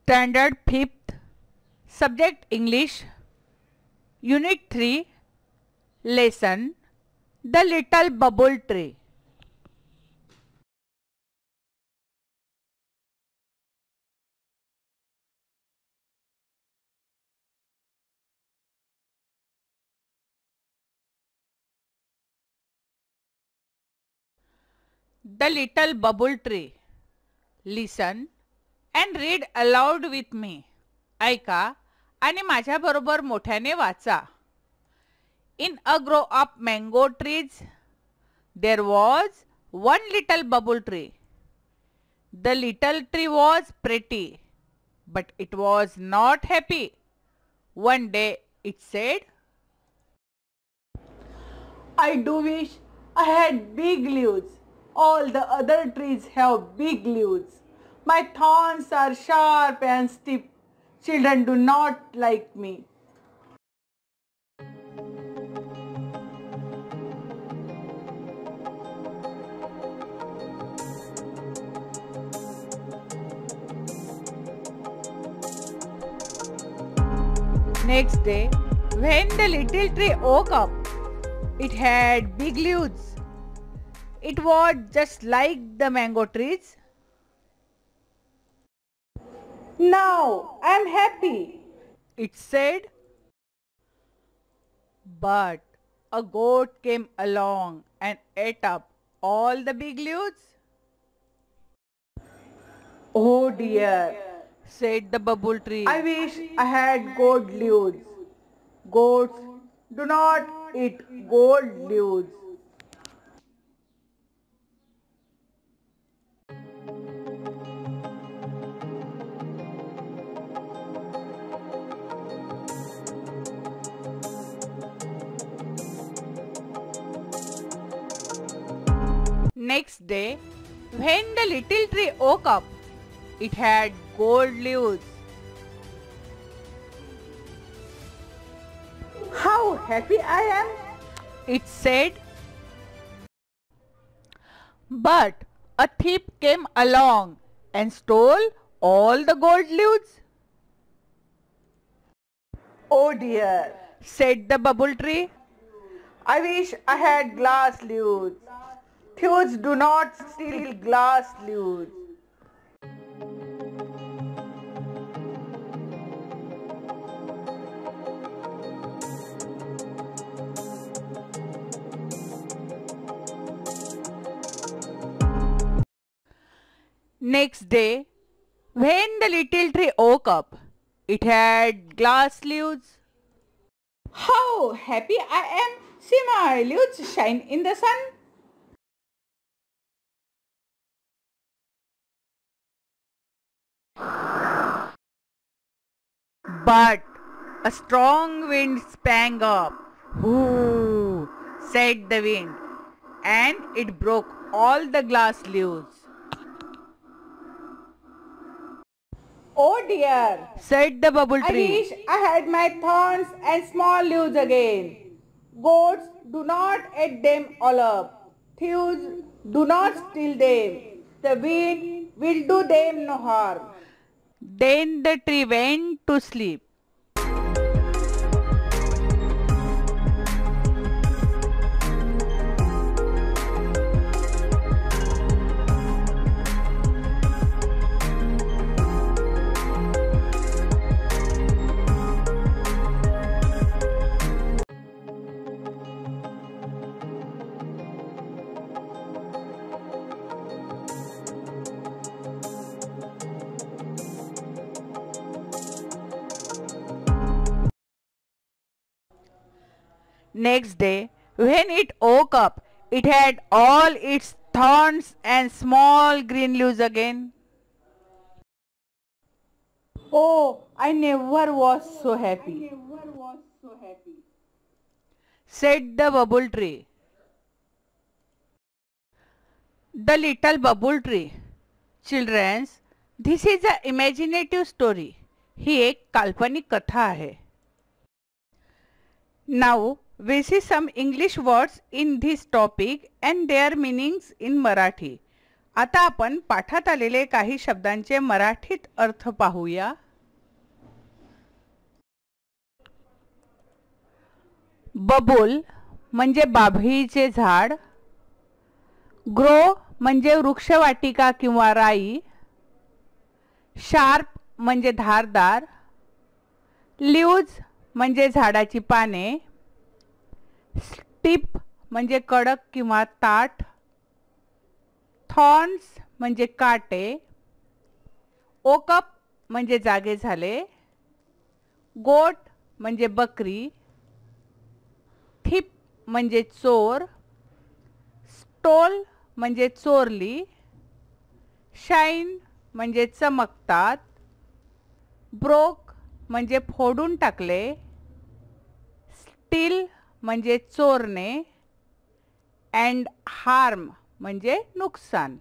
Standard 5th, Subject English, Unit 3, Lesson The Little Bubble Tree. The Little Bubble Tree. Listen and read aloud with me. ऐका आणि माझ्या बरोबर मोठ्याने वाचा. In a grove of mango trees, there was one little bubble tree. The little tree was pretty, but it was not happy. One day it said, I do wish I had big leaves. All the other trees have big leaves. My thorns are sharp and stiff. Children do not like me. Next day, when the little tree woke up, it had big leaves. It was just like the mango trees. Now I am happy, It said. But a goat came along and ate up all the big leaves, Oh dear, said the bubble tree. I wish I had gold leaves. Goats do not eat gold leaves. Next day, when the little tree woke up, it had gold leaves. How happy I am. It said. But a thief came along and stole all the gold leaves, Oh dear, said the bubble tree. I wish I had glass leaves. Thieves do not steal glass leaves. Next day, when the little tree woke up, it had glass leaves. How happy I am. See my leaves shine in the sun. But a strong wind sprang up. Whoo, said the wind, and it broke all the glass leaves, Oh dear, said the bubble I tree. wish I had my thorns and small leaves again. Goats do not eat them all up. Thieves do not steal them. The wind will do them no harm. Then the tree went to sleep. Next day, when it woke up, it had all its thorns and small green leaves again, Oh, I never was so happy. said the bubble tree. The Little Bubble Tree. Children, this is an imaginative story. ही एक काल्पनिक कथा आहे. Now we see some English words in this topic and their meanings in Marathi. आता आपण पाठात आलेले काही शब्दांचे मराठीत अर्थ पाहूया. बबूल म्हणजे बाभळीचे झाड, ग्रो म्हणजे वृक्षवाटिका किंवा राई, शार्प म्हणजे धारदार, लीव्ज म्हणजे झाडाची पाने, स्टिप म्हणजे कडक किंवा ताठ, थॉर्न्स म्हणजे काटे, ओकअप म्हणजे जागे झाले, गोट म्हणजे बकरी, थिप म्हणजे चोर, स्टोल म्हणजे चोरली, शाईन म्हणजे चमकतात, ब्रोक म्हणजे फोडून टाकले, स्टील म्हणजे चोरणे, अँड हार्म म्हणजे नुकसान.